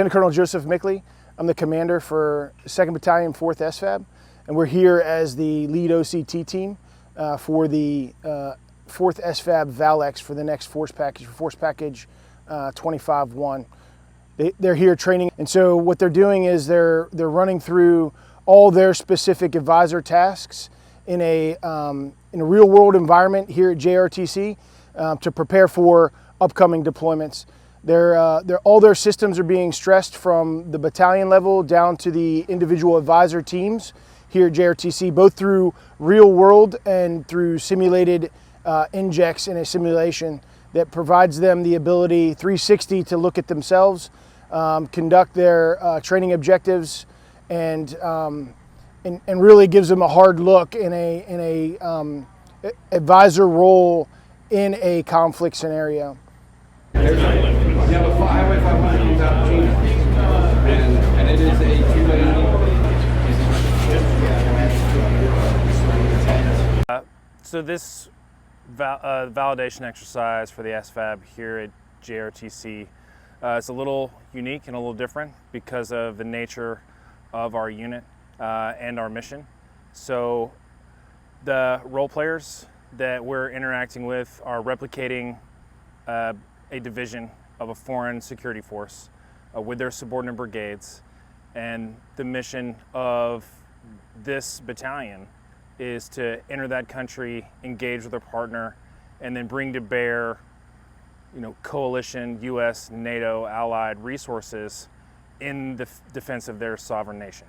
Lieutenant Colonel Joseph Mickley. I'm the commander for 2nd Battalion, 4th SFAB, and we're here as the lead OCT team for the 4th SFAB VALEX for the next Force Package 25-1. They're here training, and so what they're doing is they're running through all their specific advisor tasks in a real-world environment here at JRTC to prepare for upcoming deployments. All their systems are being stressed from the battalion level down to the individual advisor teams here at JRTC, both through real world and through simulated injects in a simulation that provides them the ability 360 to look at themselves, conduct their training objectives, and really gives them a hard look in a advisor role in a conflict scenario. You have a Highway 500 comes out of Chino, and it is a 2-lane. So this validation exercise for the SFAB here at JRTC is a little unique and a little different because of the nature of our unit and our mission. So the role players that we're interacting with are replicating a division of a foreign security force with their subordinate brigades, and the mission of this battalion is to enter that country, engage with their partner, and then bring to bear, coalition, U.S., NATO, allied resources in the defense of their sovereign nation.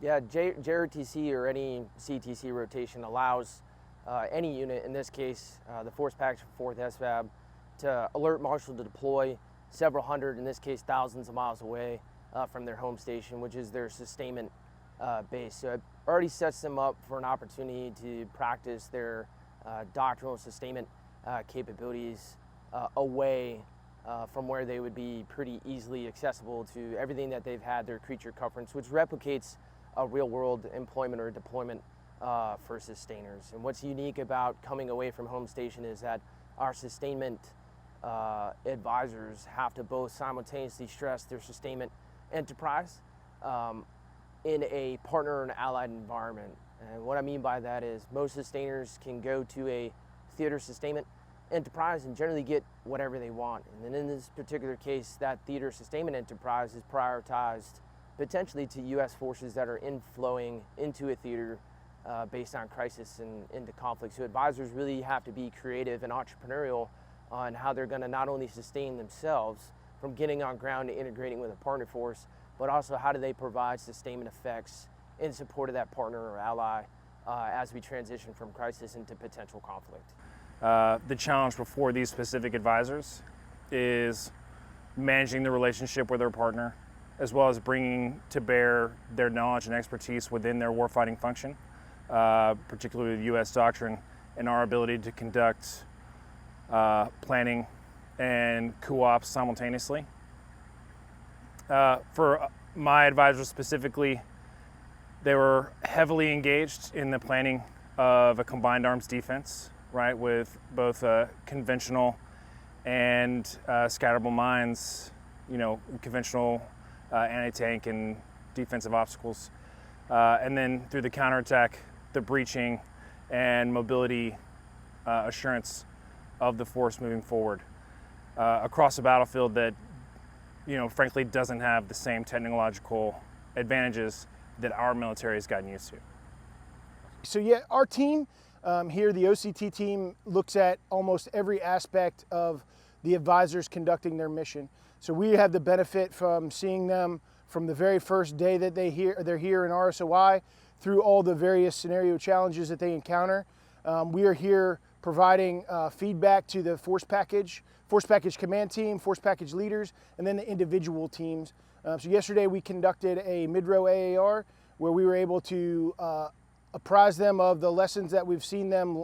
Yeah, JRTC or any CTC rotation allows any unit, in this case the Force Package 4th SFAB, to alert marshal to deploy several hundred, in this case thousands of miles away from their home station, which is their sustainment base. So it already sets them up for an opportunity to practice their doctrinal sustainment capabilities away from where they would be pretty easily accessible to everything that they've had their creature comforts, which replicates a real-world employment or deployment for sustainers. And what's unique about coming away from home station is that our sustainment advisors have to both simultaneously stress their sustainment enterprise in a partner and allied environment. And what I mean by that is most sustainers can go to a theater sustainment enterprise and generally get whatever they want. And then in this particular case, that theater sustainment enterprise is prioritized potentially to U.S. forces that are inflowing into a theater based on crisis and into conflict. So advisors really have to be creative and entrepreneurial on how they're going to not only sustain themselves from getting on ground to integrating with a partner force, but also how do they provide sustainment effects in support of that partner or ally as we transition from crisis into potential conflict. The challenge before these specific advisors is managing the relationship with their partner, as well as bringing to bear their knowledge and expertise within their warfighting function, particularly the U.S. doctrine and our ability to conduct planning and co-ops simultaneously. For my advisors specifically, they were heavily engaged in the planning of a combined arms defense, right, with both conventional and scatterable mines, conventional anti-tank and defensive obstacles, and then through the counterattack, the breaching and mobility assurance of the force moving forward across a battlefield that, frankly doesn't have the same technological advantages that our military has gotten used to. So yeah, our team here, the OCT team, looks at almost every aspect of the advisors conducting their mission. So we have the benefit from seeing them from the very first day that they're here in RSOI through all the various scenario challenges that they encounter. We are here providing feedback to the Force Package Command Team, Force Package leaders, and then the individual teams. So yesterday we conducted a mid-row AAR where we were able to apprise them of the lessons that we've seen them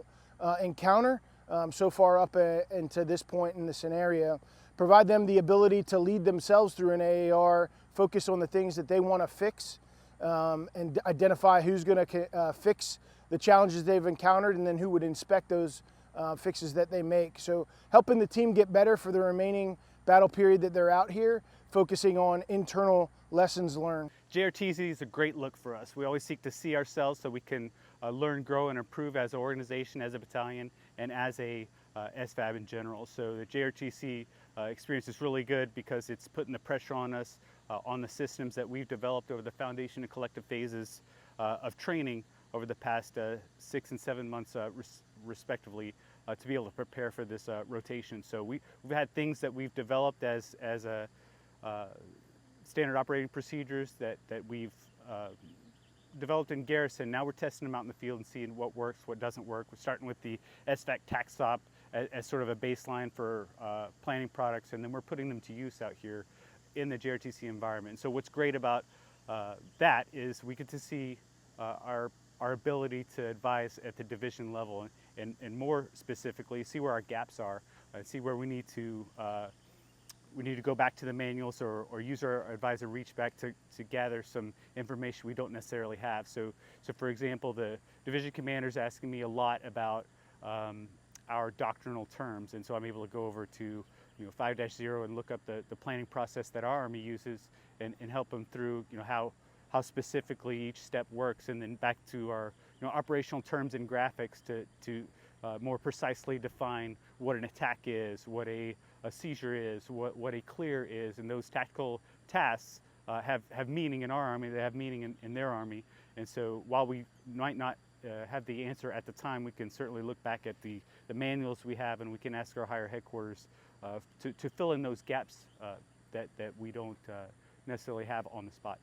encounter so far up into this point in the scenario. Provide them the ability to lead themselves through an AAR, focus on the things that they want to fix, and identify who's going to fix the challenges they've encountered, and then who would inspect those fixes that they make. So helping the team get better for the remaining battle period that they're out here focusing on internal lessons learned. JRTC is a great look for us. We always seek to see ourselves so we can learn, grow, and improve as an organization, as a battalion, and as a SFAB in general. So the JRTC experience is really good because it's putting the pressure on us, on the systems that we've developed over the foundation and collective phases of training over the past 6 and 7 months respectively, to be able to prepare for this rotation. So we've had things that we've developed as a standard operating procedures that we've developed in garrison. Now we're testing them out in the field and seeing what works, what doesn't work. We're starting with the SFAC TAC stop as sort of a baseline for planning products, and then we're putting them to use out here in the JRTC environment. So what's great about that is we get to see our ability to advise at the division level, and more specifically, see where our gaps are, see where we need to go back to the manuals or use our advisor reach back to gather some information we don't necessarily have. So for example, the division commander's asking me a lot about our doctrinal terms, and so I'm able to go over to 5-0 and look up the planning process that our Army uses and help them through how specifically each step works, and then back to our operational terms and graphics to more precisely define what an attack is, what a seizure is, what a clear is, and those tactical tasks have meaning in our Army, they have meaning in their Army. And so while we might not have the answer at the time, we can certainly look back at the manuals we have, and we can ask our higher headquarters to fill in those gaps that we don't necessarily have on the spot.